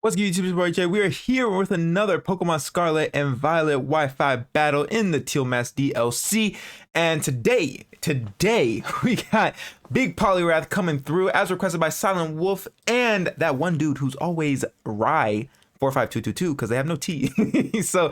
What's good, YouTube? It's your boy Jay. We are here with another Pokemon Scarlet and Violet Wi-Fi battle in the Teal Mask DLC. And today we got Big Poliwrath coming through as requested by Silent Wolf and that one dude who's always Rye 45222 because they have no T. So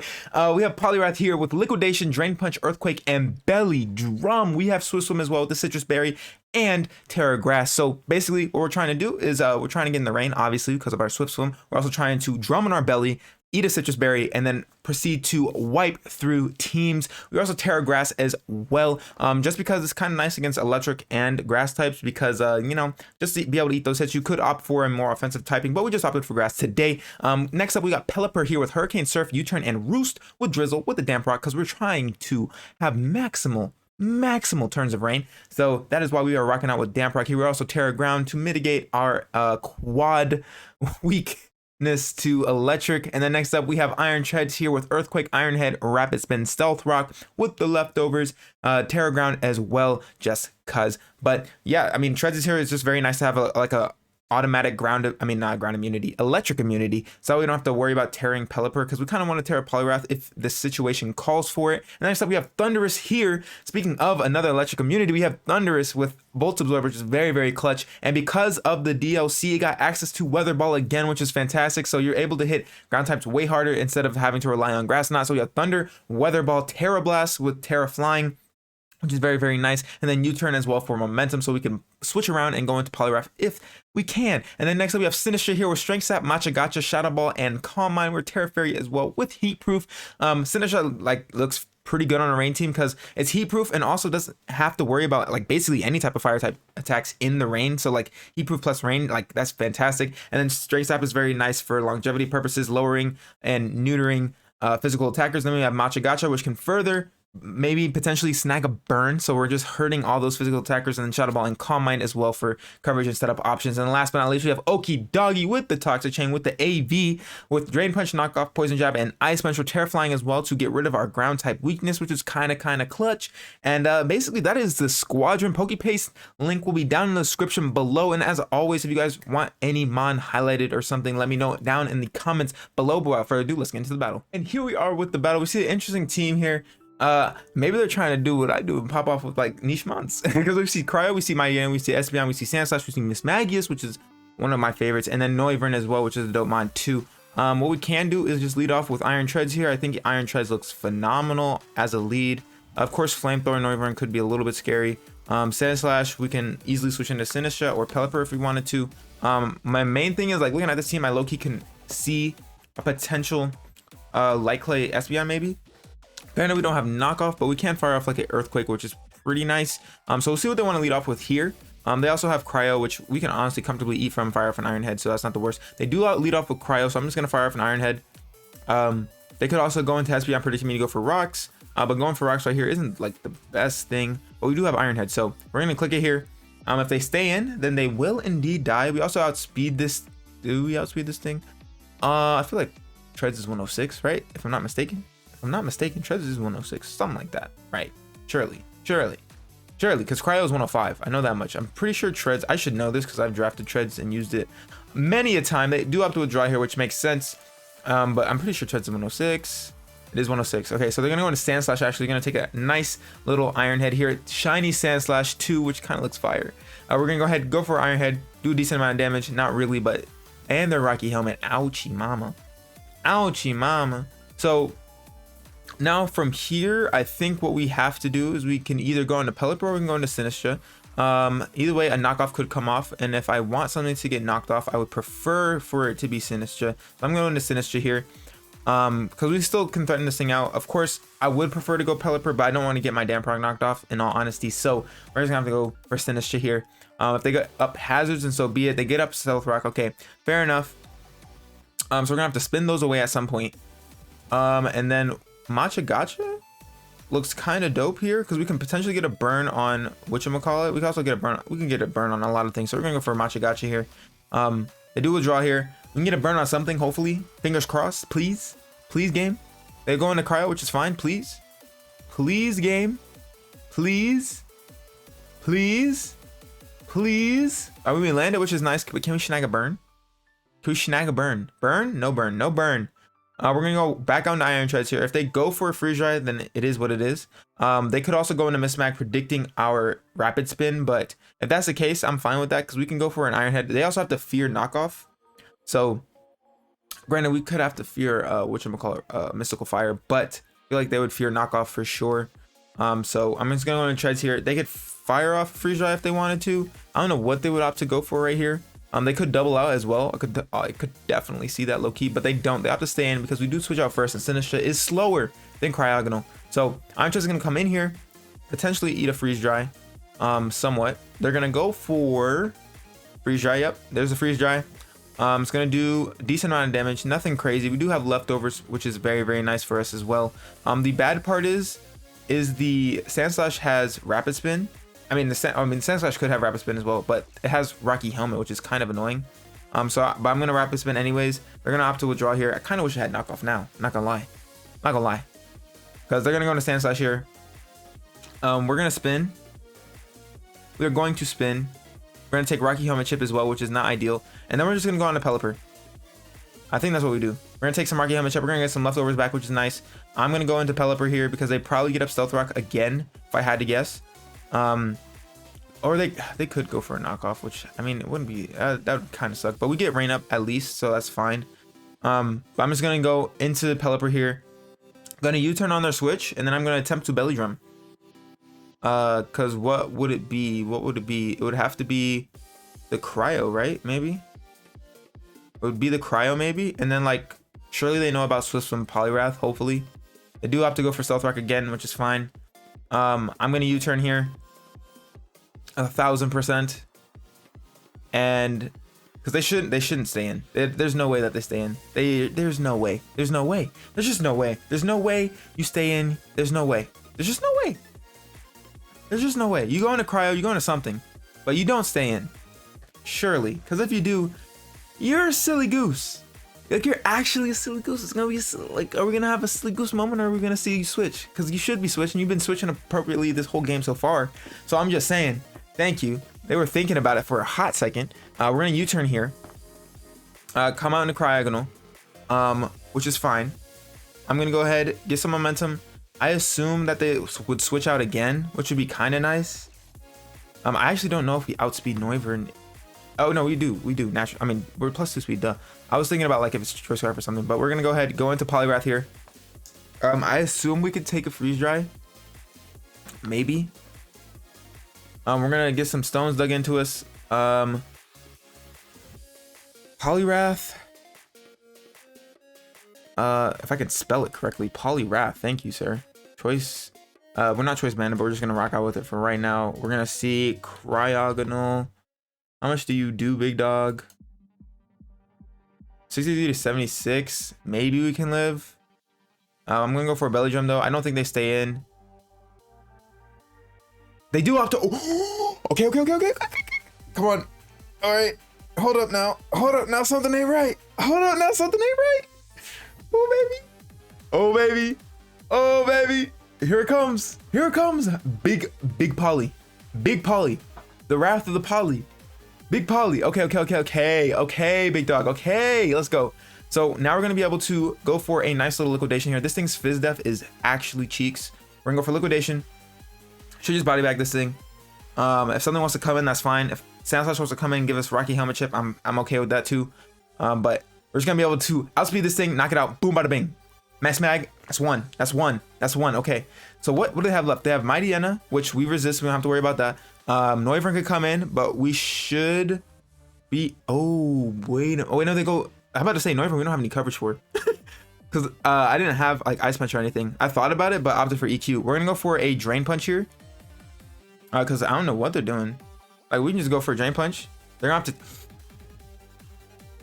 we have Poliwrath here with Liquidation, Drain Punch, Earthquake, and Belly Drum. We have Swift Swim as well with the Citrus Berry and Terra Grass. So basically what we're trying to do is we're trying to get in the rain, obviously, because of our Swift Swim. We're also trying to drum in our belly, eat a Citrus Berry, and then proceed to wipe through teams. We also Terra Grass as well, just because it's kind of nice against electric and grass types, because you know, just to be able to eat those hits. You could opt for a more offensive typing, but we just opted for grass today. Next up we got Pelipper here with Hurricane, Surf, U-Turn, and Roost with Drizzle with the Damp Rock, because we're trying to have maximal turns of rain. So that is why we are rocking out with Damp Rock here. We're also Terra Ground to mitigate our quad weakness to electric. And then next up we have Iron Treads here with Earthquake, Iron Head, Rapid Spin, Stealth Rock with the leftovers, Terra Ground as well, just cuz. But yeah, I mean, Treads is here is just very nice to have a automatic electric immunity, so we don't have to worry about tearing Pelipper, because we kind of want to tear a Poliwrath if the situation calls for it. And next up we have Thundurus here. Speaking of another electric immunity, we have Thundurus with Volt Absorb, which is very clutch, and because of the DLC it got access to Weather Ball again, which is fantastic. So you're able to hit ground types way harder instead of having to rely on Grass Knot. So we have Thunder, Weather Ball, Terra Blast with Terra Flying, which is very nice, and then U-Turn as well for momentum, so we can switch around and go into Poliwrath if we can. And then next up we have Sinistra here with Strength Sap, Matcha Gotcha, Shadow Ball, and Calm Mind. We're Terra Fairy as well with Heat Proof. Sinistra looks pretty good on a rain team because it's heat proof and also doesn't have to worry about basically any type of fire type attacks in the rain. So heat proof plus rain, that's fantastic. And then Strength Sap is very nice for longevity purposes, lowering and neutering physical attackers. Then we have Matcha Gotcha, which can further maybe potentially snag a burn, so we're just hurting all those physical attackers, and then Shadow Ball and Calm Mind as well for coverage and setup options. And last but not least we have Okie Doggy with the Toxic Chain with the AV with Drain Punch, Knockoff, Poison Jab, and Ice Punch for Terra Flying as well to get rid of our ground type weakness, which is kind of clutch. And basically that is the Squadron. Pokepaste link will be down in the description below, and as always, if you guys want any mon highlighted or something, let me know down in the comments below. But without further ado, let's get into the battle. And here we are with the battle. We see an interesting team here. Maybe they're trying to do what I do and pop off with niche mons, because we see Cryo, we see Mayan, we see Espeon, we see Sandslash, we see Miss Magius, which is one of my favorites, and then Noivern as well, which is a dope mod too. What we can do is just lead off with Iron Treads here. I think Iron Treads looks phenomenal as a lead. Of course, Flamethrower Noivern could be a little bit scary. Sandslash, we can easily switch into Sinistra or Pelipper if we wanted to. My main thing is looking at this team, I low-key can see a potential Light Clay Espeon maybe. Granted, we don't have knockoff, but we can fire off an Earthquake, which is pretty nice. So we'll see what they want to lead off with here. They also have Cryo, which we can honestly comfortably eat from fire off an Iron Head, so that's not the worst. They do lead off with Cryo, so I'm just going to fire off an Iron Head. They could also go into Espeon, predicting me to go for Rocks, but going for Rocks right here isn't the best thing. But we do have Iron Head, so we're going to click it here. If they stay in, then they will indeed die. We also outspeed this. Do we outspeed this thing? I feel like Treads is 106, right? If I'm not mistaken. Treads is 106, something like that, right? Surely, because Cryo is 105. I know that much. I'm pretty sure Treads, I should know this because I've drafted Treads and used it many a time. They do have to withdraw here, which makes sense. But I'm pretty sure Treads is 106. It is 106. Okay, so they're gonna go into Sandslash. Actually, gonna take a nice little Iron Head here. Shiny Sandslash 2, which kind of looks fire. We're gonna go ahead, go for Iron Head, do a decent amount of damage. Not really, but and their Rocky Helmet. Ouchie mama. So now from here, I think what we have to do is we can either go into Pelipper or we can go into Sinistra. Either way, a knockoff could come off, and if I want something to get knocked off, I would prefer for it to be Sinistra. So I'm going to Sinistra here, because we still can threaten this thing out. Of course, I would prefer to go Pelipper, but I don't want to get my Damp Rock knocked off, in all honesty. So we're just gonna have to go for Sinistra here. If they get up Hazards, and so be it. They get up Stealth Rock. Okay, fair enough. So we're gonna have to spin those away at some point. And then Matcha Gotcha looks kind of dope here, because we can potentially get a burn on whatchamacallit. We can also get a burn. We can get a burn on a lot of things. So we're gonna go for Matcha Gotcha here. They do withdraw here. We can get a burn on something, hopefully. Fingers crossed, please. Please, game. They go into Cryo, which is fine. Please. Please, game. Please. Please. We land it, which is nice. But can we snag a burn? Can we snag a burn? Burn? No burn. No burn. We're gonna go back on the Iron Treads here. If they go for a freeze dry, then it is what it is. They could also go into Mismac predicting our rapid spin, but if that's the case, I'm fine with that because we can go for an Iron Head. They also have to fear knockoff. So granted, we could have to fear whatchamacallit, Mystical Fire, but I feel like they would fear knockoff for sure. So I'm just gonna go into Treads here. They could fire off freeze dry if they wanted to. I don't know what they would opt to go for right here. They could double out as well. I could definitely see that low key, but they don't. They have to stay in because we do switch out first, and Sinistra is slower than Cryogonal. So I'm just gonna come in here, potentially eat a freeze dry, somewhat. They're gonna go for freeze dry. Yep, there's a freeze dry. It's gonna do a decent amount of damage, nothing crazy. We do have leftovers, which is very, very nice for us as well. The bad part is the Sandslash has rapid spin. I mean, Sandslash could have rapid spin as well, but it has Rocky Helmet, which is kind of annoying. But I'm gonna rapid spin anyways. They're gonna opt to withdraw here. I kind of wish I had knockoff now. Not gonna lie, because they're gonna go into Sandslash here. We're gonna spin. We're going to spin. We're gonna take Rocky Helmet Chip as well, which is not ideal, and then we're just gonna go on to Pelipper. I think that's what we do. We're gonna take some Rocky Helmet Chip. We're gonna get some leftovers back, which is nice. I'm gonna go into Pelipper here because they probably get up Stealth Rock again, if I had to guess. Or they could go for a knockoff, which I mean, it wouldn't be that would kind of suck, but we get Rain Up at least, so that's fine. But I'm just gonna go into Pelipper here. I'm gonna U-turn on their switch, and then I'm gonna attempt to Belly Drum. Cause what would it be? It would have to be the Cryo, right? Maybe it would be the Cryo, maybe, and then like surely they know about Swift from Poliwrath. Hopefully they do have to go for Stealth Rock again, which is fine. I'm gonna U-turn here 1000%, and because they shouldn't stay in. There's no way that they stay in. There's no way there's just no way you stay in. There's just no way you go into Cryo, you go into something, but you don't stay in, surely, because if you do, you're a silly goose. Like, you're actually a silly goose. It's gonna be like, are we gonna have a silly goose moment, or are we gonna see you switch? Because you should be switching. You've been switching appropriately this whole game so far. So I'm just saying, thank you. They were thinking about it for a hot second. We're gonna U-turn here. Come out into Cryogonal, which is fine. I'm gonna go ahead, get some momentum. I assume that they would switch out again, which would be kind of nice. I actually don't know if we outspeed Noivern. Oh no, we do naturally. I mean, we're +2 speed, duh. I was thinking about like if it's choice scarf or something, but we're gonna go ahead, go into Poliwrath here. I assume we could take a freeze dry, maybe. We're gonna get some stones dug into us. Poliwrath. If I can spell it correctly, Poliwrath. Thank you, sir. Choice. We're not choice banded, but we're just gonna rock out with it for right now. We're gonna see Cryogonal. How much do you do, big dog? 63 to 76. Maybe we can live. I'm gonna go for a Belly Drum though. I don't think they stay in. They do have to. Oh, okay. Come on. All right. Hold up now. Something ain't right. Oh baby. Here it comes. Big Poly. The Wrath of the Poly. Big Poly. Okay, big dog. Okay, let's go. So now we're gonna be able to go for a nice little liquidation here. This thing's Fizz Def is actually cheeks. We're gonna go for liquidation. Should just body bag this thing. If something wants to come in, that's fine. If Sandslash wants to come in and give us Rocky Helmet Chip, I'm okay with that too. But we're just gonna be able to outspeed this thing, knock it out, boom, bada bing. Max Mag, that's one. Okay, so what do they have left? They have Mighty Enna, which we resist. We don't have to worry about that. Noivern could come in, but we should be. Oh wait, no, they go. I'm about to say Noivern. We don't have any coverage for, because I didn't have like Ice Punch or anything. I thought about it, but opted for EQ. We're gonna go for a Drain Punch here, because I don't know what they're doing. Like, we can just go for a Drain Punch. They're gonna have to.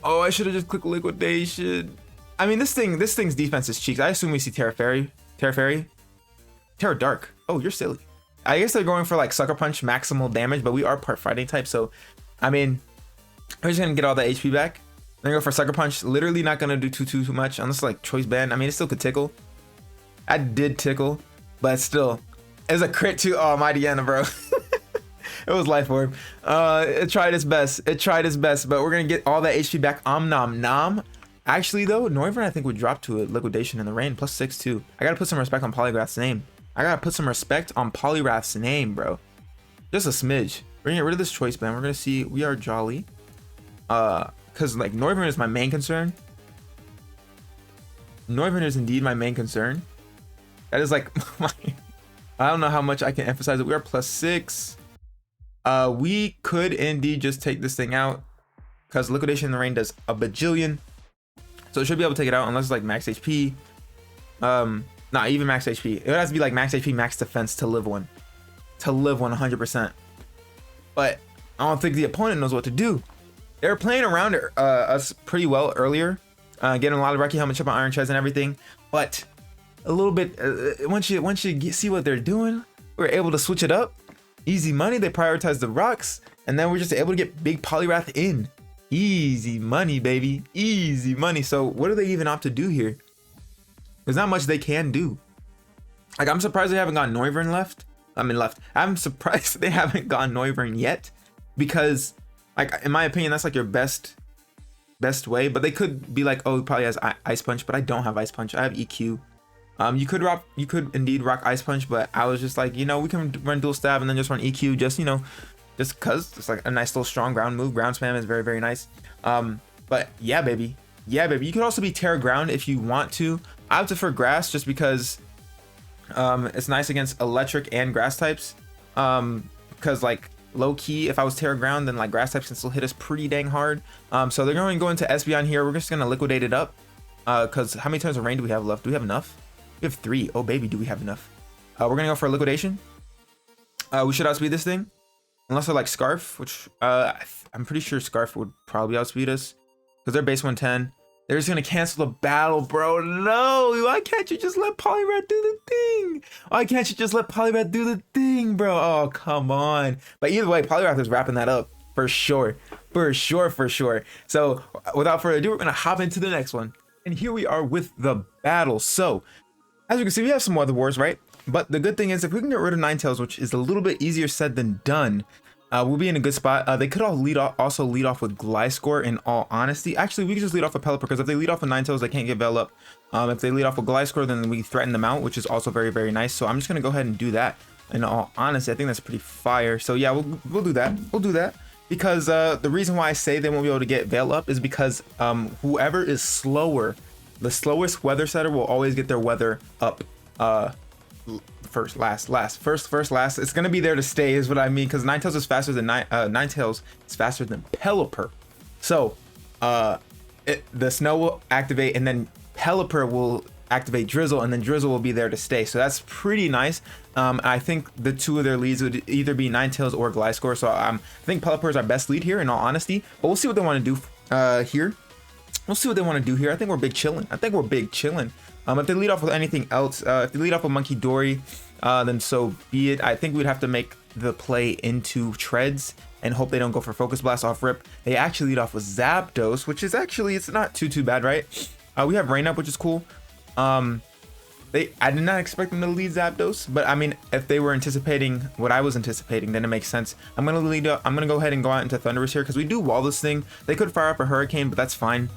Oh, I should have just clicked liquidation. I mean, this thing's defense is cheeks. I assume we see Terra Dark. Oh, you're silly. I guess they're going for like Sucker Punch maximal damage, but we are part fighting type, so I mean, we're just gonna get all the HP back. Then go for Sucker Punch. Literally not gonna do too much unless like choice band. I mean, it still could tickle. I did tickle, but still, it's a crit too. Oh, Mighty Enna, bro. It was Life Orb. It tried its best. It tried its best, but we're gonna get all that HP back. Nom nom. Actually though, Noivern I think would drop to a liquidation in the rain, +6 too. I gotta put some respect on Poliwrath's name. I gotta put some respect on Poliwrath's name, bro. Just a smidge. We're gonna get rid of this choice band. We're gonna see we are jolly. Cause like Noivern is my main concern. Noivern is indeed my main concern. That is like my, I don't know how much I can emphasize it. We are +6. We could indeed just take this thing out because liquidation in the rain does a bajillion. So it should be able to take it out unless it's like max HP. Not even max HP. It has to be like max HP, max defense to live one. To live 100%. But I don't think the opponent knows what to do. They were playing around us pretty well earlier, getting a lot of Rocky Helmet, chip on Iron Chest and everything. But a little bit once you see what they're doing, we're able to switch it up. Easy money. They prioritize the rocks, and then we're just able to get big Poliwrath in. Easy money, baby. Easy money. So what do they even opt to do here? There's not much they can do. Like, I'm surprised they haven't got Noivern left. I'm surprised they haven't gotten Noivern yet, because like in my opinion that's like your best way. But they could be like, oh, he probably has Ice Punch, but I don't have Ice Punch. I have EQ. You could indeed rock Ice Punch, but I was just like, you know, we can run dual stab and then just run EQ, just, you know, just cause it's like a nice little strong ground move. Ground spam is very, very nice. But yeah, baby. Yeah, baby. You could also be Terra Ground if you want to. I opted for Grass just because it's nice against electric and grass types. Because like low key, if I was Terra Ground, then like grass types can still hit us pretty dang hard. So they're going to go into Espeon here. We're just going to liquidate it up. Because how many turns of rain do we have left? Do we have enough? We have 3. Oh baby, do we have enough? We're going to go for a liquidation. We should outspeed this thing. Unless they're like Scarf, which I'm pretty sure Scarf would probably outspeed us. Because they're base 110. They're just going to cancel the battle, bro. No, why can't you just let Poliwrath do the thing? Why can't you just let Poliwrath do the thing, bro? Oh, come on. But either way, Poliwrath is wrapping that up for sure. For sure. So without further ado, we're going to hop into the next one. And here we are with the battle. So as you can see, we have some weather wars, right? But the good thing is if we can get rid of Ninetales, which is a little bit easier said than done, we'll be in a good spot. They could also lead off with Gliscor, in all honesty. Actually, we could just lead off with Pelipper, because if they lead off with Ninetales, they can't get Veil up. If they lead off with Gliscor, then we threaten them out, which is also very, very nice. So I'm just going to go ahead and do that. In all honesty, I think that's pretty fire. So yeah, we'll do that. We'll do that. Because the reason why I say they won't be able to get Veil up is because whoever is slower, the slowest weather setter will always get their weather up first, last. It's gonna be there to stay, is what I mean, because Ninetales is faster than Ninetales is faster than Pelipper. So the snow will activate, and then Pelipper will activate Drizzle, and then Drizzle will be there to stay. So that's pretty nice. I think the two of their leads would either be Ninetales or Gliscor. So I think Pelipper is our best lead here, in all honesty. But we'll see what they want to do here. We'll see what they want to do here. I think we're big chilling. If they lead off with anything else, if they lead off with Monkey Dory, then so be it. I think we'd have to make the play into Treads and hope they don't go for Focus Blast off rip. They actually lead off with Zapdos, which is actually, it's not too bad, right? We have Rain Up, which is cool. I did not expect them to lead Zapdos, but I mean, if they were anticipating what I was anticipating, then it makes sense. I'm gonna go ahead and go out into Thunderous here, because we do wall this thing. They could fire up a Hurricane, but that's fine.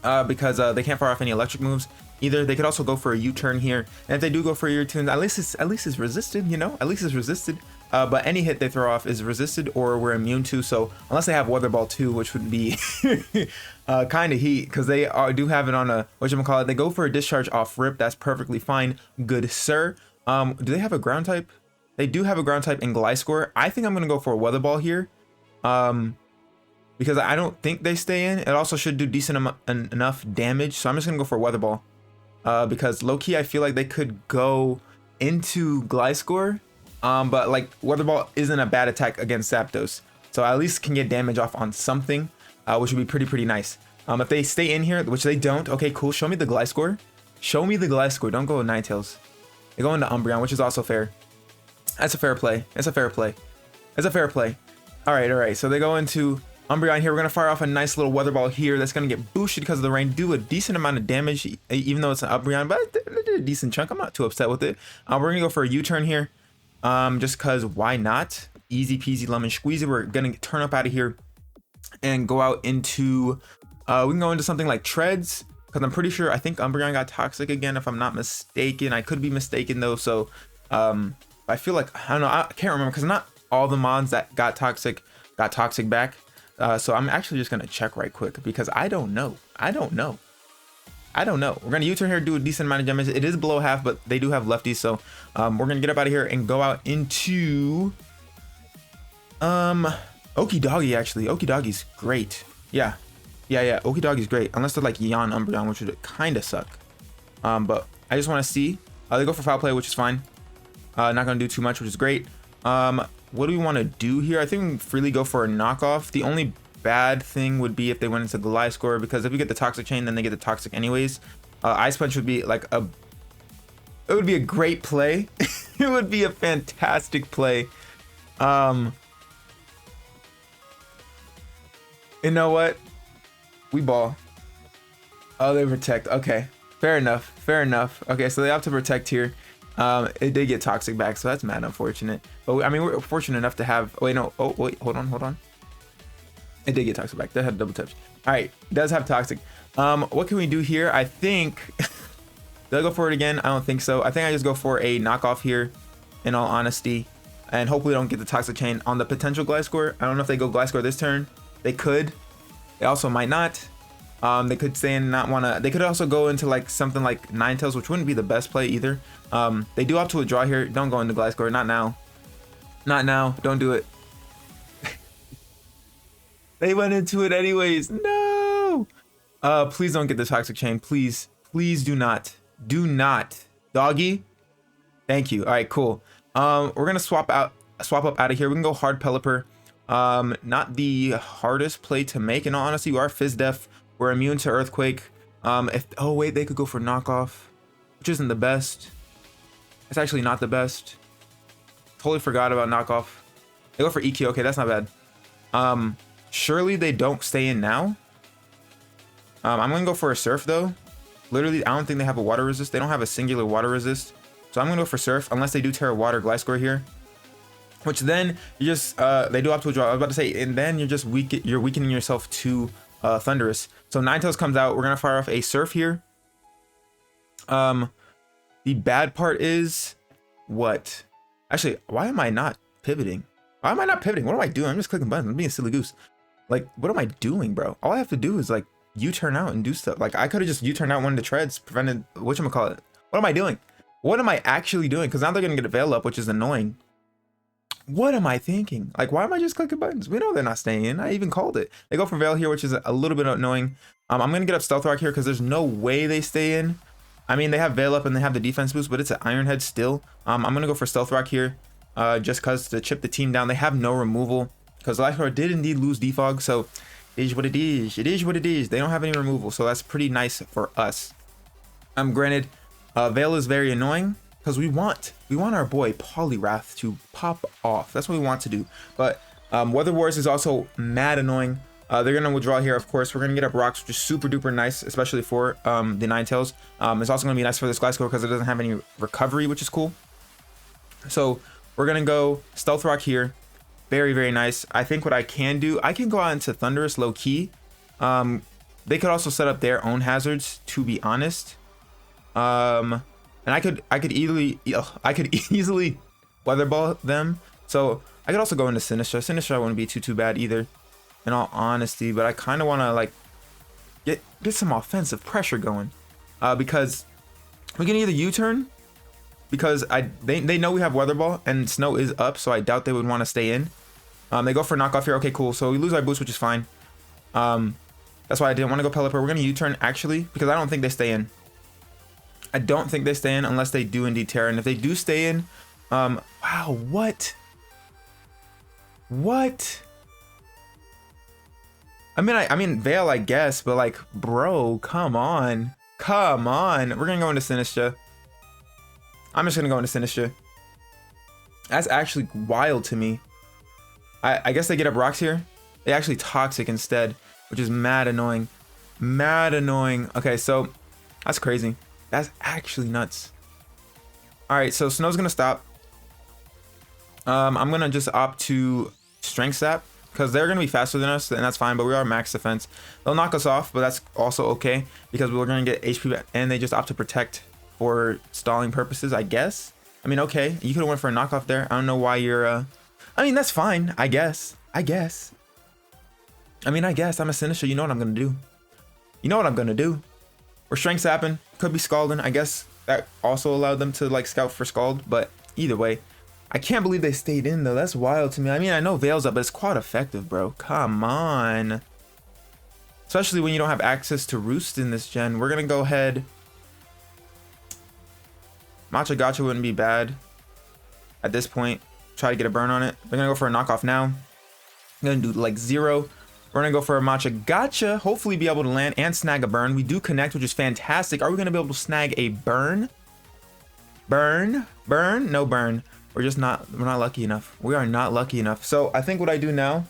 Because they can't fire off any electric moves either. They could also go for a U-turn here, and if they do go for a U-turn, at least it's resisted, you know, at least it's resisted. But any hit they throw off is resisted or we're immune to. So unless they have Weather Ball 2, which would be kind of heat, because they do have it on a whatchamacallit. They go for a discharge off rip. That's perfectly fine, good sir. Do they have a ground type? They do have a ground type in Gliscor. I think I'm gonna go for a Weather Ball here. Because I don't think they stay in. It also should do decent enough damage. So I'm just gonna go for a Weather Ball. Because low-key, I feel like they could go into Gliscor. But like Weather Ball isn't a bad attack against Zapdos. So I at least can get damage off on something, which would be pretty nice. If they stay in here, which they don't, okay, cool. Show me the Gliscor. Show me the Gliscor. Don't go with Ninetales. They go into Umbreon, which is also fair. That's a fair play. All right. So they go into Umbreon here. We're gonna fire off a nice little Weather Ball here. That's gonna get boosted because of the rain. Do a decent amount of damage, even though it's an Umbreon, but they did a decent chunk. I'm not too upset with it. We're gonna go for a U-turn here, just cause why not? easy peasy lemon squeezy. We're gonna turn up out of here and go out into we can go into something like treads, because I'm pretty sure, I think Umbreon got toxic again if I'm not mistaken. I could be mistaken though. So I feel like, I don't know, I can't remember, because not all the mons that got toxic back. So I'm actually just gonna check right quick, because I don't know. We're gonna U-turn here, do a decent amount of damage. It is below half, but they do have lefties, so we're gonna get up out of here and go out into Okie Doggy. Actually, Okie Doggy's great. Yeah, Okie Doggy's great, unless they're like Yon Umbreon, which would kind of suck. But I just want to see. They go for foul play, which is fine. Not gonna do too much, which is great. What do we want to do here? I think we can freely go for a knockoff. The only bad thing would be if they went into Gliscor, because if we get the toxic chain, then they get the toxic anyways. Ice Punch would be like it would be a great play. It would be a fantastic play. You know what? We ball. Oh, they protect. Okay, fair enough. Okay, so they have to protect here. It did get toxic back, so that's mad unfortunate. But I mean, we're fortunate enough to have. Wait, no. Oh, wait. Hold on. It did get toxic back. That had double touch. All right, it does have toxic. What can we do here? I think they'll go for it again. I don't think so. I think I just go for a knockoff here, in all honesty, and hopefully don't get the toxic chain on the potential Gliscor. I don't know if they go Gliscor this turn. They could. They also might not. They could stay and not want to. They could also go into like something like Ninetales, which wouldn't be the best play either. They do opt to withdraw here. Don't go into Gliscor. Not now. Don't do it. They went into it anyways. No. Please don't get the toxic chain. Please do not. Doggy. Thank you. All right, cool. We're gonna swap up out of here. We can go hard Pelipper. Not the hardest play to make, in all honesty. We are Fizz Def. We're immune to Earthquake. Oh wait, they could go for knockoff, which isn't the best. It's actually not the best. Totally forgot about knockoff. They go for EQ. Okay, that's not bad. Surely they don't stay in now. I'm gonna go for a Surf though. Literally, I don't think they have a water resist. They don't have a singular water resist. So I'm gonna go for Surf, unless they do Terra Water Gliscor here. Which then you just they do opt to withdraw. I was about to say, and then you're just weakening yourself to Thunderous. So Ninetales comes out. We're gonna fire off a Surf here. The bad part is what? Actually, why am I not pivoting? What am I doing? I'm just clicking buttons. I'm being a silly goose. Like, what am I doing, bro? All I have to do is like U-turn out and do stuff. Like, I could have just U-turned out one of the treads, prevented whatchamacallit. What am I doing? What am I actually doing? Because now they're gonna get a Veil up, which is annoying. What am I thinking? Like, why am I just clicking buttons? We know they're not staying in. I even called it. They go for Veil here, which is a little bit annoying. I'm gonna get up Stealth Rock here because there's no way they stay in. I mean, they have Veil up and they have the defense boost, but it's an Iron Head still. I'm gonna go for Stealth Rock here, just cause to chip the team down. They have no removal because Gliscor did indeed lose Defog, so it is what it is. It is what it is. They don't have any removal, so that's pretty nice for us. Granted, Veil is very annoying because we want our boy Poliwrath to pop off. That's what we want to do. But Weather Wars is also mad annoying. They're gonna withdraw here, of course. We're gonna get up Rocks, which is super duper nice, especially for the Ninetales. It's also gonna be nice for this Gliscor because it doesn't have any recovery, which is cool. So we're gonna go Stealth Rock here. Very, very nice. I think what I can do, I can go out into Thunderous low key. They could also set up their own hazards, to be honest. And I could easily Weather Ball them. So I could also go into Sinistra. Sinistra wouldn't be too bad either, in all honesty. But I kind of want to like get some offensive pressure going, because we can either U-turn, because they know we have Weather Ball and Snow is up, so I doubt they would want to stay in. They go for knockoff here. Okay, cool. So we lose our boost, which is fine. That's why I didn't want to go Pelipper. We're gonna U-turn actually, because I don't think they stay in. I don't think they stay in unless they do indeed Terra. And if they do stay in, wow, what? I mean Veil, I guess, but like, bro, come on. We're gonna go into Sinistra. I'm just gonna go into Sinistra. That's actually wild to me. I guess they get up Rocks here. They actually Toxic instead, which is mad annoying. Okay, so that's crazy. That's actually nuts. All right, so Snow's gonna stop. I'm gonna just opt to Strength Sap because they're gonna be faster than us, and that's fine. But we are max defense. They'll knock us off, but that's also okay because we're gonna get HP back, and they just opt to protect for stalling purposes, I guess. I mean, okay, you could have went for a knockoff there. I don't know why you're. I mean, that's fine. I guess. I mean, I guess I'm a Sinister. You know what I'm gonna do. We're Strength Sapping. Could be Scalding. I guess that also allowed them to like scout for Scald, but either way. I can't believe they stayed in though. That's wild to me. I mean, I know Veil's up, but it's quite effective, bro. Come on. Especially when you don't have access to Roost in this gen. We're gonna go ahead. Matcha Gotcha wouldn't be bad at this point. Try to get a burn on it. We're gonna go for a knockoff now. I'm gonna do like 0. We're gonna go for a Matcha Gotcha. Hopefully be able to land and snag a burn. We do connect, which is fantastic. Are we gonna be able to snag a burn? Burn? No burn. We're not lucky enough. We are not lucky enough. So I think what I do now,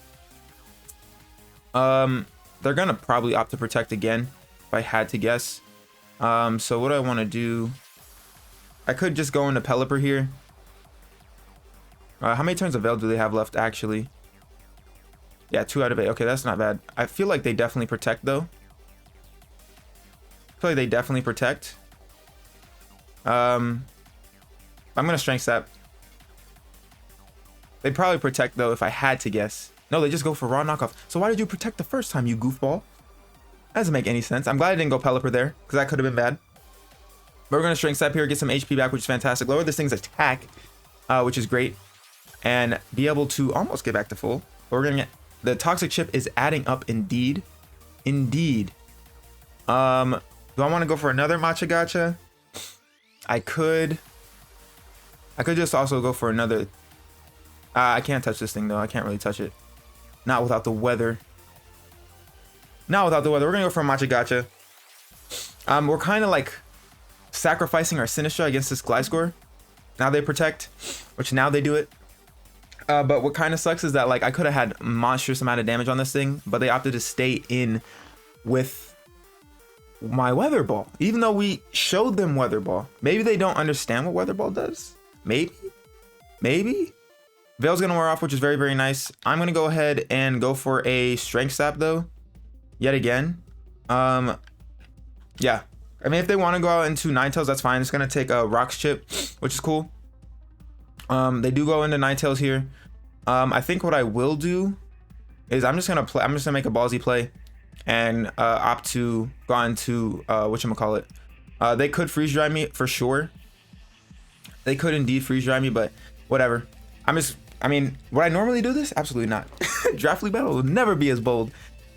they're gonna probably opt to protect again if I had to guess. So what I want to do, I could just go into Pelipper here. How many turns of Veil do they have left actually? Yeah, 2 out of 8. Okay, that's not bad. I feel like they definitely protect though. I feel like they definitely protect. I'm gonna Strength Sap. They'd probably protect though if I had to guess. No, they just go for raw knockoff. So why did you protect the first time, you goofball? That doesn't make any sense. I'm glad I didn't go Pelipper there because that could have been bad. But we're gonna Strength Sap here, get some HP back, which is fantastic. Lower this thing's attack, which is great, and be able to almost get back to full. But we're gonna get the toxic chip is adding up indeed. Do I want to go for another Matcha Gotcha? I could just also go for another. I can't touch this thing though. I can't really touch it. Not without the weather. We're gonna go for a Matcha Gotcha. We're kind of like sacrificing our Sinistra against this Gliscor. Now they protect, which now they do it. But what kind of sucks is that like I could have had monstrous amount of damage on this thing, but they opted to stay in with my Weather Ball, even though we showed them Weather Ball. Maybe they don't understand what Weather Ball does. Maybe. Veil's gonna wear off, which is very, very nice. I'm gonna go ahead and go for a Strength Sap though, yet again. Yeah, I mean, if they want to go out into Ninetales, that's fine. It's gonna take a Rocks Chip, which is cool. They do go into Ninetales here. I think what I will do is I'm just gonna make a ballsy play and opt to go on to whatchamacallit. They could freeze dry me for sure. They could indeed freeze dry me, but whatever. I mean, would I normally do this? Absolutely not. Draft League Battle will never be as bold.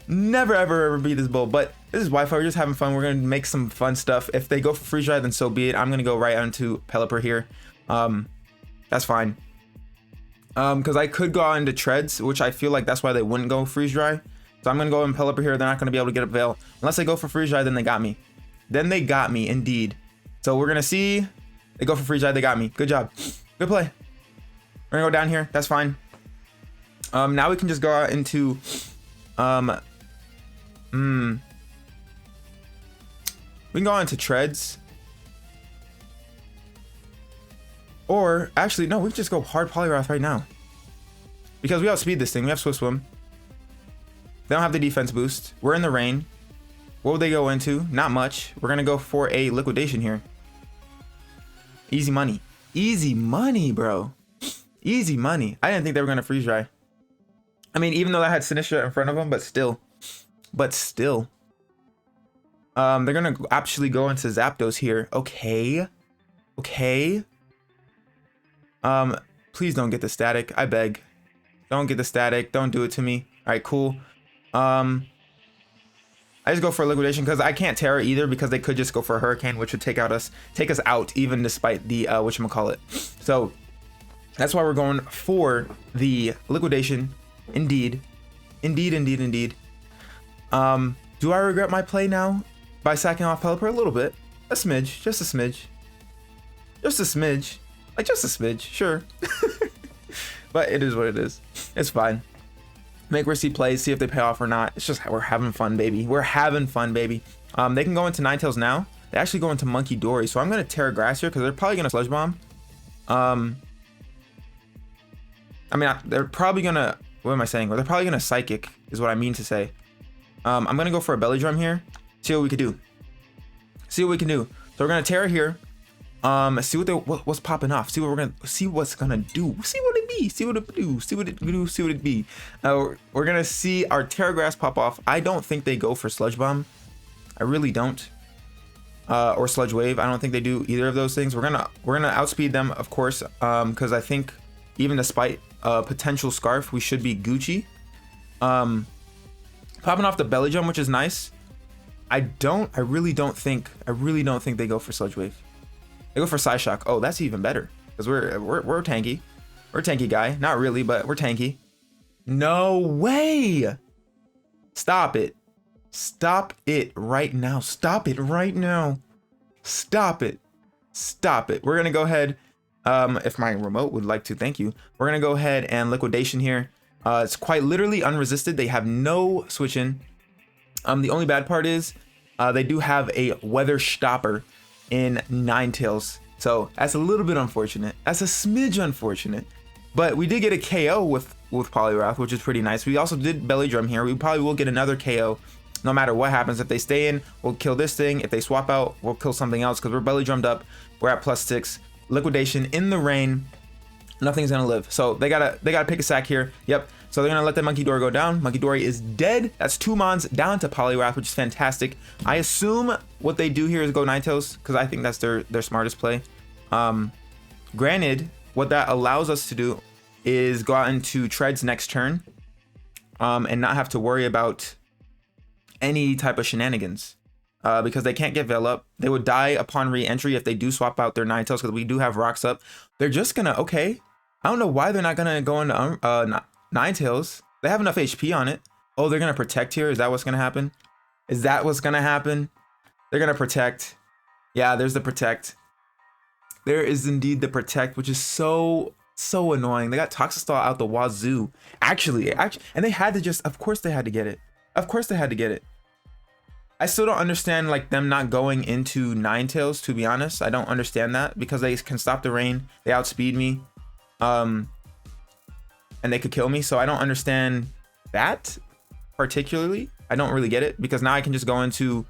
Never, ever be this bold. But this is Wi-Fi. We're just having fun. We're going to make some fun stuff. If they go for freeze dry, then so be it. I'm going to go right onto Pelipper here. That's fine. Because I could go into Treads, which I feel like that's why they wouldn't go freeze dry. So I'm going to go in Pelipper here. They're not going to be able to get up Veil. Unless they go for freeze dry, then they got me. Indeed. So we're going to see. They go for freeze dry. They got me. Good job. Good play. We're gonna go down here. That's fine. Now we can just go out into we can go into Treads. Or actually, no, we can just go hard Poliwrath right now. Because we outspeed this thing. We have Swift Swim. They don't have the defense boost. We're in the rain. What would they go into? Not much. We're gonna go for a liquidation here. Easy money. Easy money, bro. Easy money. I didn't think they were gonna freeze dry. I mean, even though I had Sinistra in front of them, but still. They're gonna actually go into Zapdos here. Okay. Please don't get the static. I beg. Don't get the static. Don't do it to me. All right, cool. I just go for a liquidation because I can't Terra either because they could just go for a Hurricane, which would take us out even despite the whatchamacallit. So that's why we're going for the liquidation. Indeed. Do I regret my play now by sacking off Pelipper? A little bit. A smidge. Just a smidge. Like just a smidge. Sure. But it is what it is. It's fine. Make risky plays, see if they pay off or not. It's just we're having fun, baby. They can go into Ninetales now. They actually go into Monkey Dory. So I'm going to Terra Grass here because they're probably going to Sludge Bomb. I mean, they're probably gonna, what am I saying? Well, they're probably gonna Psychic, is what I mean to say. I'm gonna go for a Belly Drum here. See what we can do. See what we can do. So we're gonna Terra here. See what's popping off. See what we're gonna see. What's gonna do. See what it be. See what it do. See what it do. See what it be. We're gonna see our Terra Grass pop off. I don't think they go for Sludge Bomb. I really don't. Or Sludge Wave. I don't think they do either of those things. We're gonna outspeed them, of course. Because I think even despite potential Scarf, we should be Gucci. Popping off the Belly Drum, which is nice. I really don't think they go for Sludge Wave. They go for Psyshock. Oh, that's even better. Because we're tanky. We're a tanky guy. Not really, but we're tanky. No way! Stop it. Stop it right now. Stop it right now. Stop it. Stop it. We're gonna go ahead. If my remote would like to, thank you. We're gonna go ahead and Liquidation here. It's quite literally unresisted. They have no switch in. The only bad part is they do have a Weather Stopper in Ninetales, so that's a little bit unfortunate. That's a smidge unfortunate, but we did get a KO with Poliwrath, which is pretty nice. We also did Belly Drum here. We probably will get another KO no matter what happens. If they stay in, we'll kill this thing. If they swap out, we'll kill something else because we're Belly Drummed up. We're at +6. Liquidation in the rain. Nothing's gonna live. So they gotta pick a sack here. Yep. So they're gonna let the Monkey Dory go down. Monkey Dory is dead. That's 2 Mons down to Poliwrath, which is fantastic. I assume what they do here is go Ninetales because I think that's their smartest play. Granted, what that allows us to do is go out into Treads next turn, and not have to worry about any type of shenanigans. Because they can't get Veil up. They would die upon re-entry if they do swap out their Ninetales because we do have rocks up. They're just gonna, okay. I don't know why they're not gonna go into Ninetales. They have enough HP on it. Oh, they're gonna protect here. Is that what's gonna happen? Is that what's gonna happen? They're gonna protect. Yeah, there's the protect. There is indeed the protect, which is so annoying. They got Toxistol out the wazoo. Actually, and they had to just, of course they had to get it. Of course they had to get it. I still don't understand like them not going into Ninetales, to be honest. I don't understand that because they can stop the rain. They outspeed me. And they could kill me. So I don't understand that particularly. I don't really get it because now I can just go into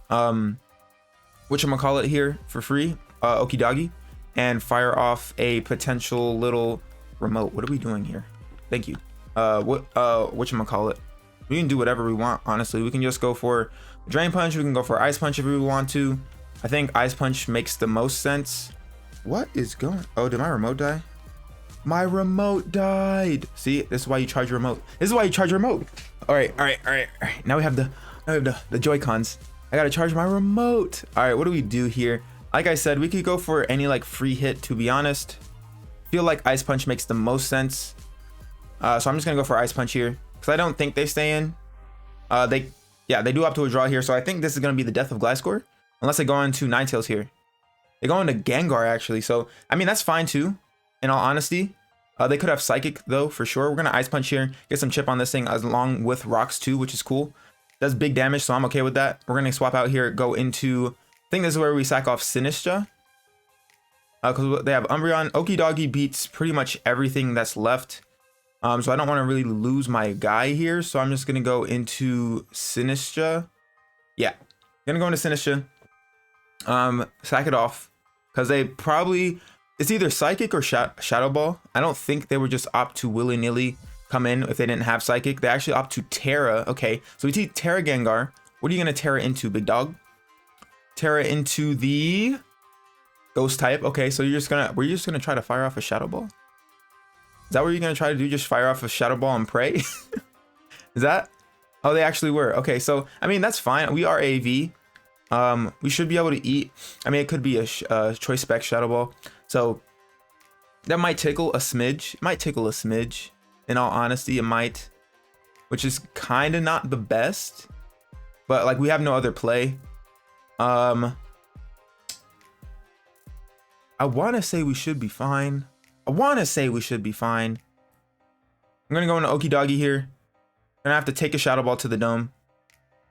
whatchamacallit here for free, Okidagi, and fire off a potential little remote. What are we doing here? Thank you. Whatchamacallit. We can do whatever we want, honestly. We can just go for Drain Punch. We can go for Ice Punch if we want to. I think Ice Punch makes the most sense. What is going? Oh, did my remote die? My remote died. See, this is why you charge your remote. This is why you charge your remote. All right. Now we have the Joy-Cons. I gotta charge my remote. All right, what do we do here? Like I said, we could go for any like free hit, to be honest. Feel like Ice Punch makes the most sense. So I'm just gonna go for Ice Punch here because I don't think they stay in. They do up to a draw here, so I think this is gonna be the death of Gliscor, unless they go into Ninetales here. They go into Gengar actually, so I mean that's fine too. In all honesty, they could have Psychic though for sure. We're gonna Ice Punch here, get some chip on this thing along with rocks too, which is cool. Does big damage, so I'm okay with that. We're gonna swap out here, go into. I think this is where we sack off Sinistra. Because they have Umbreon. Okidagi beats pretty much everything that's left. So I don't want to really lose my guy here. So I'm just going to go into Sinistra. Yeah. Going to go into Sinistra. Sack it off. Because they probably... It's either Psychic or Shadow Ball. I don't think they would just opt to willy-nilly come in if they didn't have Psychic. They actually opt to Terra. Okay. So we take Terra Gengar. What are you going to Terra into, big dog? Terra into the... Ghost type. Okay, so we're just gonna try to fire off a Shadow Ball. Is that what you're gonna try to do? Just fire off a Shadow Ball and pray? Is that? Oh, they actually were. Okay, so I mean that's fine. We are AV. We should be able to eat. I mean, it could be a Choice Spec Shadow Ball. So that might tickle a smidge. It might tickle a smidge. In all honesty, it might. Which is kind of not the best. But like we have no other play. I want to say we should be fine. I'm going to go into Okidagi here. We're going to have to take a Shadow Ball to the dome.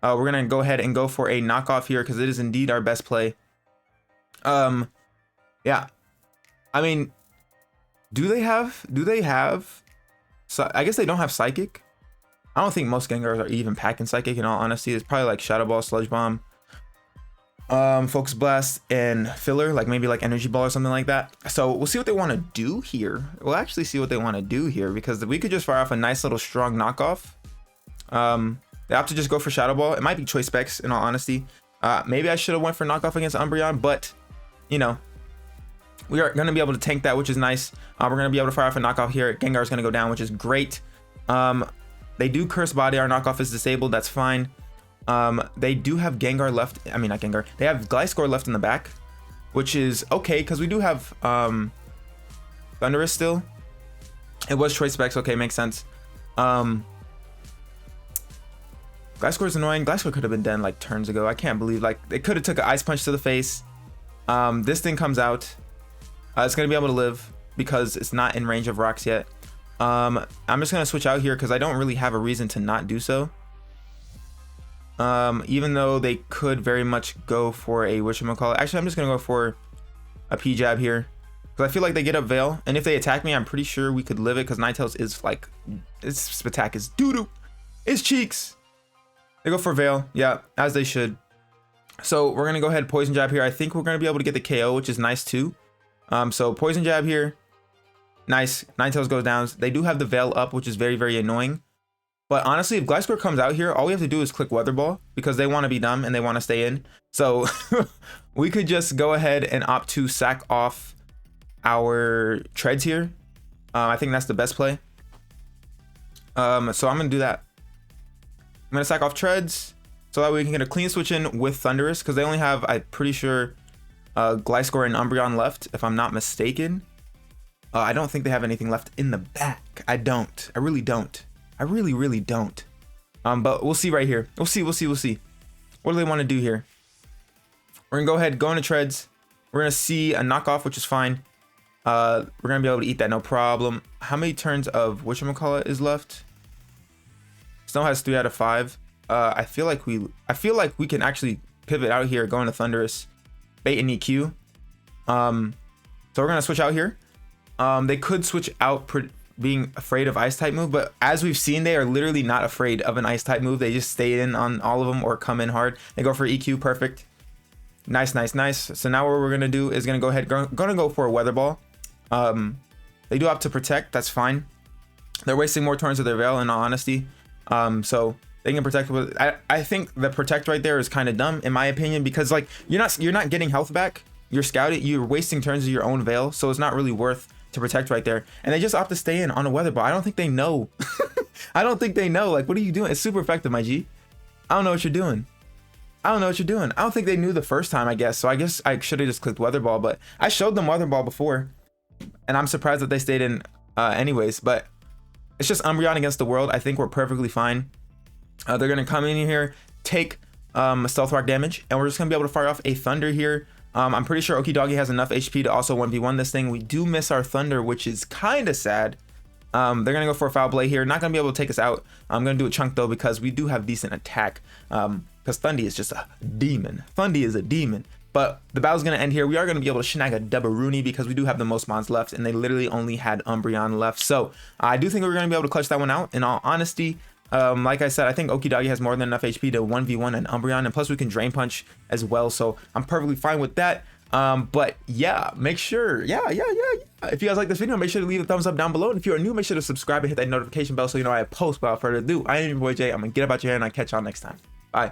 We're going to go ahead and go for a knockoff here because it is indeed our best play. Yeah. I mean, do they have So I guess they don't have Psychic. I don't think most Gengars are even packing Psychic, in all honesty. It's probably like Shadow Ball, Sludge Bomb, Focus Blast, and Filler, like maybe like Energy Ball or something like that. So we'll see what they want to do here. We'll actually see what they want to do here, because we could just fire off a nice little strong knockoff. They have to just go for Shadow Ball. It might be Choice Specs, in all honesty. Maybe I should have went for knockoff against Umbreon, but you know, we are going to be able to tank that, which is nice. We're going to be able to fire off a knockoff here. Gengar is going to go down, which is great. They do Curse Body. Our knockoff is disabled. That's fine. They do have Gengar left. I mean, not Gengar. They have Gliscor left in the back, which is okay, because we do have Thundurus still. It was Choice Specs. Okay, makes sense. Gliscor is annoying. Gliscor could have been dead like turns ago. I can't believe, like, they could have took an Ice Punch to the face. This thing comes out. It's going to be able to live because it's not in range of rocks yet. I'm just going to switch out here because I don't really have a reason to not do so. Even though they could very much go for a whatchamacallit. Actually, I'm just going to go for a P-Jab here, because I feel like they get up Veil, and if they attack me, I'm pretty sure we could live it, because Ninetales is like, its attack is doo-doo. Its cheeks. They go for Veil. Yeah, as they should. So we're going to go ahead and Poison Jab here. I think we're going to be able to get the KO, which is nice too. So Poison Jab here. Nice. Ninetales goes down. They do have the Veil up, which is very, very annoying. But honestly, if Gliscor comes out here, all we have to do is click Weather Ball, because they want to be dumb and they want to stay in. So we could just go ahead and opt to sack off our Treads here. I think that's the best play. So I'm going to do that. I'm going to sack off Treads so that we can get a clean switch in with Thundurus, because they only have, I'm pretty sure, Gliscor and Umbreon left, if I'm not mistaken. I don't think they have anything left in the back. I don't. I really don't. I really, really don't. But we'll see right here. We'll see. What do they want to do here? We're going to go ahead, go into Treads. We're going to see a knockoff, which is fine. We're going to be able to eat that, no problem. How many turns of whatchamacallit is left? Snow has 3 out of 5. I feel like we can actually pivot out here, go into Thundurus, bait and EQ. So we're going to switch out here. They could switch out being afraid of ice type move, but as we've seen, they are literally not afraid of an ice type move. They just stay in on all of them or come in hard. They go for EQ. Perfect. Nice. So now what we're gonna do is gonna go ahead, gonna go for a Weather Ball. They do have to protect. That's fine. They're wasting more turns of their Veil, in all honesty. So they can protect with. I think the protect right there is kind of dumb, in my opinion, because like you're not getting health back. You're scouting. You're wasting turns of your own Veil, so it's not really worth to protect right there. And they just opt to stay in on a Weather Ball. I don't think they know. I don't think they know. Like, what are you doing? It's super effective, my G. I don't know what you're doing. I don't think they knew the first time, I guess. So I guess I should have just clicked Weather Ball, but I showed them Weather Ball before, and I'm surprised that they stayed in anyways. But it's just Umbreon against the world. I think we're perfectly fine. They're going to come in here, take Stealth Rock damage, and we're just going to be able to fire off a Thunder here. I'm pretty sure Okidoggy has enough HP to also 1v1 this thing. We do miss our Thunder, which is kind of sad. They're going to go for a Foul Blade here. Not going to be able to take us out. I'm going to do a chunk, though, because we do have decent attack. Because Thundy is just a demon. Thundy is a demon. But the battle's going to end here. We are going to be able to snag a Dubberoonie because we do have the most mons left, and they literally only had Umbreon left. So I do think we're going to be able to clutch that one out, in all honesty. Like I said, I think Okidoggy has more than enough HP to 1v1 an Umbreon, and plus we can Drain Punch as well, so I'm perfectly fine with that. But yeah, make sure, if you guys like this video, make sure to leave a thumbs up down below, and if you are new, make sure to subscribe and hit that notification bell so you know I post. Without further ado, I am your boy Jay. I'm gonna get about your hair, and I'll catch y'all next time. Bye.